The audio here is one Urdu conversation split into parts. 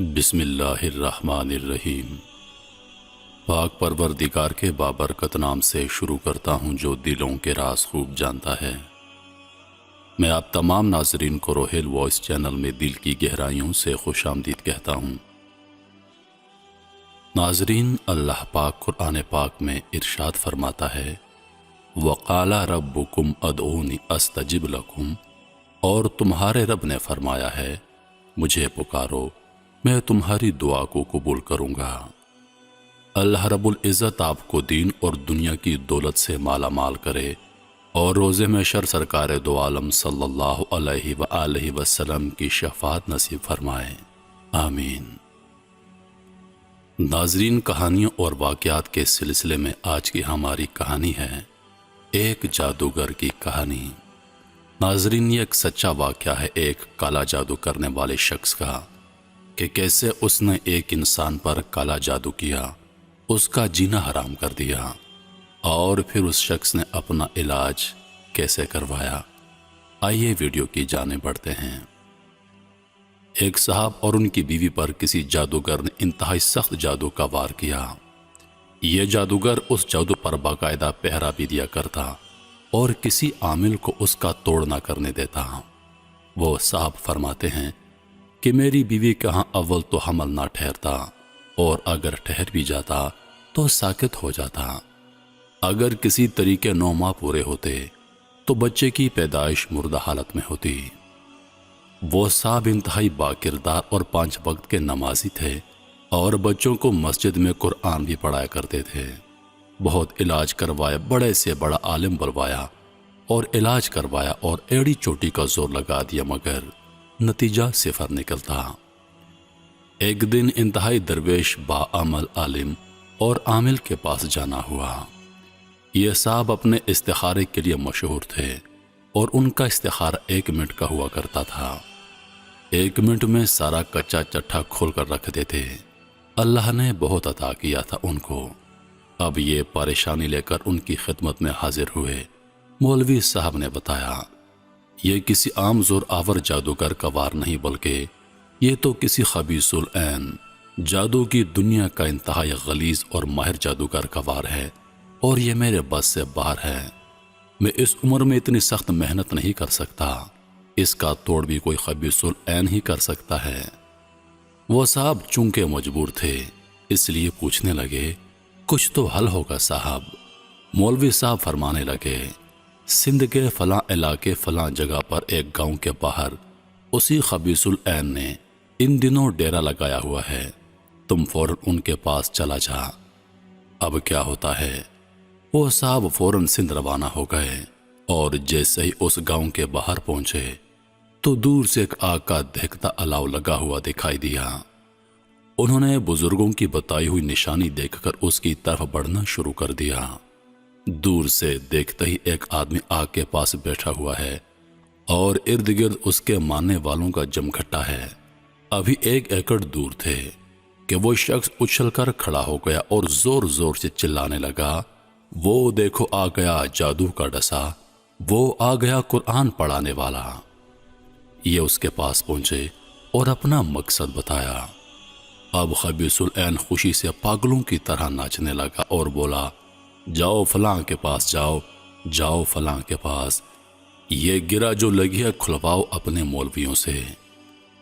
بسم اللہ الرحمن الرحیم۔ پاک پروردگار کے بابرکت نام سے شروع کرتا ہوں جو دلوں کے راز خوب جانتا ہے۔ میں آپ تمام ناظرین کو روہیل وائس چینل میں دل کی گہرائیوں سے خوش آمدید کہتا ہوں۔ ناظرین، اللہ پاک قرآن پاک میں ارشاد فرماتا ہے وَقَالَ رَبُّكُمْ أَدْعُونِي أَسْتَجِبْ لَكُمْ، اور تمہارے رب نے فرمایا ہے مجھے پکارو میں تمہاری دعا کو قبول کروں گا۔ اللہ رب العزت آپ کو دین اور دنیا کی دولت سے مالا مال کرے اور روز محشر سرکار دو عالم صلی اللہ علیہ وآلہ وسلم کی شفاعت نصیب فرمائے، آمین۔ ناظرین، کہانیوں اور واقعات کے سلسلے میں آج کی ہماری کہانی ہے ایک جادوگر کی کہانی۔ ناظرین، یہ ایک سچا واقعہ ہے ایک کالا جادو کرنے والے شخص کا کہ کیسے اس نے ایک انسان پر کالا جادو کیا، اس کا جینا حرام کر دیا، اور پھر اس شخص نے اپنا علاج کیسے کروایا۔ آئیے ویڈیو کی جانب بڑھتے ہیں۔ ایک صاحب اور ان کی بیوی پر کسی جادوگر نے انتہائی سخت جادو کا وار کیا۔ یہ جادوگر اس جادو پر باقاعدہ پہرا بھی دیا کرتا اور کسی عامل کو اس کا توڑ نہ کرنے دیتا۔ وہ صاحب فرماتے ہیں کہ میری بیوی کہاں اول تو حمل نہ ٹھہرتا، اور اگر ٹھہر بھی جاتا تو ساکت ہو جاتا۔ اگر کسی طریقے 9 ماہ پورے ہوتے تو بچے کی پیدائش مردہ حالت میں ہوتی۔ وہ صاحب انتہائی باکردار اور 5 وقت کے نمازی تھے اور بچوں کو مسجد میں قرآن بھی پڑھایا کرتے تھے۔ بہت علاج کروایا، بڑے سے بڑا عالم بلوایا اور علاج کروایا اور ایڑی چوٹی کا زور لگا دیا، مگر نتیجہ صفر نکلتا۔ ایک دن انتہائی درویش باعمل عالم اور عامل کے پاس جانا ہوا۔ یہ صاحب اپنے استخارے کے لیے مشہور تھے اور ان کا استخارہ 1 منٹ کا ہوا کرتا تھا۔ 1 منٹ میں سارا کچا چٹھا کھول کر رکھ دیتے۔ اللہ نے بہت عطا کیا تھا ان کو۔ اب یہ پریشانی لے کر ان کی خدمت میں حاضر ہوئے۔ مولوی صاحب نے بتایا یہ کسی عام زور آور جادوگر کا وار نہیں، بلکہ یہ تو کسی خبیث العین جادو کی دنیا کا انتہائی غلیظ اور ماہر جادوگر کا وار ہے، اور یہ میرے بس سے باہر ہے۔ میں اس عمر میں اتنی سخت محنت نہیں کر سکتا، اس کا توڑ بھی کوئی خبیث العین ہی کر سکتا ہے۔ وہ صاحب چونکہ مجبور تھے اس لیے پوچھنے لگے کچھ تو حل ہوگا صاحب۔ مولوی صاحب فرمانے لگے سندھ کے فلاں علاقے فلاں جگہ پر ایک گاؤں کے باہر اسی خبیث العین نے ان دنوں ڈیرا لگایا ہوا ہے، تم فوراً ان کے پاس چلا جا۔ اب کیا ہوتا ہے، وہ صاحب فوراً سندھ روانہ ہو گئے اور جیسے ہی اس گاؤں کے باہر پہنچے تو دور سے ایک آگ کا دہکتا الاؤ لگا ہوا دکھائی دیا۔ انہوں نے بزرگوں کی بتائی ہوئی نشانی دیکھ کر اس کی طرف بڑھنا شروع کر دیا۔ دور سے دیکھتے ہی ایک آدمی آگ کے پاس بیٹھا ہوا ہے اور ارد گرد اس کے ماننے والوں کا جمگھٹا ہے۔ ابھی 1 ایکڑ دور تھے کہ وہ شخص اچھل کر کھڑا ہو گیا اور زور زور سے چلانے لگا وہ دیکھو آ گیا جادو کا ڈسا، وہ آ گیا قرآن پڑھانے والا۔ یہ اس کے پاس پہنچے اور اپنا مقصد بتایا۔ اب خبیث العین خوشی سے پاگلوں کی طرح ناچنے لگا اور بولا جاؤ فلاں کے پاس، جاؤ جاؤ فلاں کے پاس، یہ گرا جو لگی ہے کھلواؤ اپنے مولویوں سے۔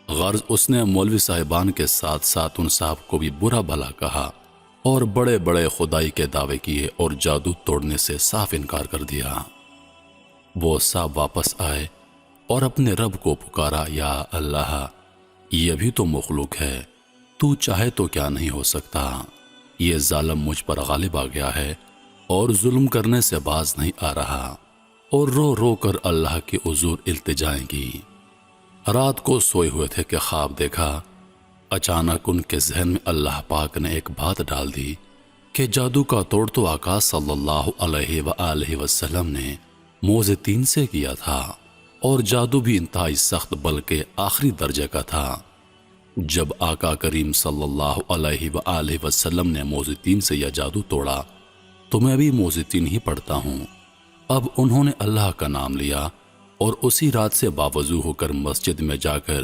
غرض اس نے مولوی صاحبان کے ساتھ ساتھ ان صاحب کو بھی برا بھلا کہا اور بڑے بڑے خدائی کے دعوے کیے اور جادو توڑنے سے صاف انکار کر دیا۔ وہ صاحب واپس آئے اور اپنے رب کو پکارا، یا اللہ، یہ بھی تو مخلوق ہے، تو چاہے تو کیا نہیں ہو سکتا۔ یہ ظالم مجھ پر غالب آ گیا ہے اور ظلم کرنے سے باز نہیں آ رہا، اور رو رو کر اللہ کی حضور التجائیں کی۔ رات کو سوئے ہوئے تھے کہ خواب دیکھا۔ اچانک ان کے ذہن میں اللہ پاک نے ایک بات ڈال دی کہ جادو کا توڑ تو آقا صلی اللہ علیہ وآلہ وسلم نے موزے 3 سے کیا تھا، اور جادو بھی انتہائی سخت بلکہ آخری درجے کا تھا۔ جب آقا کریم صلی اللہ علیہ وآلہ وسلم نے موزے 3 سے یہ جادو توڑا تو میں بھی موزے 3 ہی پڑھتا ہوں۔ اب انہوں نے اللہ کا نام لیا اور اسی رات سے باوضو ہو کر مسجد میں جا کر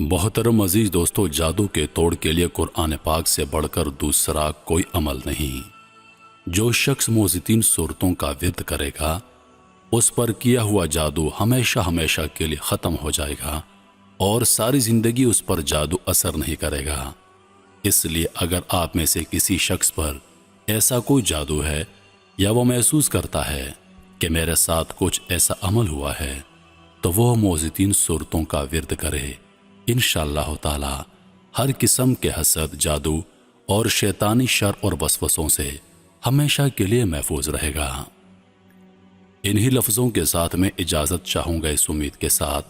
محترم عزیز دوستو، جادو کے توڑ کے لیے قرآن پاک سے بڑھ کر دوسرا کوئی عمل نہیں۔ جو شخص معززین صورتوں کا ورد کرے گا اس پر کیا ہوا جادو ہمیشہ ہمیشہ کے لیے ختم ہو جائے گا اور ساری زندگی اس پر جادو اثر نہیں کرے گا۔ اس لیے اگر آپ میں سے کسی شخص پر ایسا کوئی جادو ہے یا وہ محسوس کرتا ہے کہ میرے ساتھ کچھ ایسا عمل ہوا ہے تو وہ معززین صورتوں کا ورد کرے۔ انشاءاللہ تعالی ہر قسم کے حسد، جادو اور شیطانی شر اور وسوسوں سے ہمیشہ کے لیے محفوظ رہے گا۔ انہی لفظوں کے ساتھ میں اجازت چاہوں گا، اس امید کے ساتھ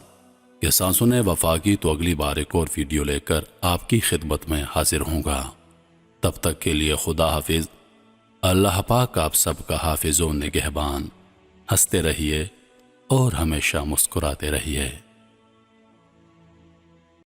کہ سانسن وفا کی تو اگلی بار ایک اور ویڈیو لے کر آپ کی خدمت میں حاضر ہوں گا۔ تب تک کے لیے خدا حافظ۔ اللہ پاک آپ سب کا حافظ و نگہبان۔ ہنستے رہیے اور ہمیشہ مسکراتے رہیے۔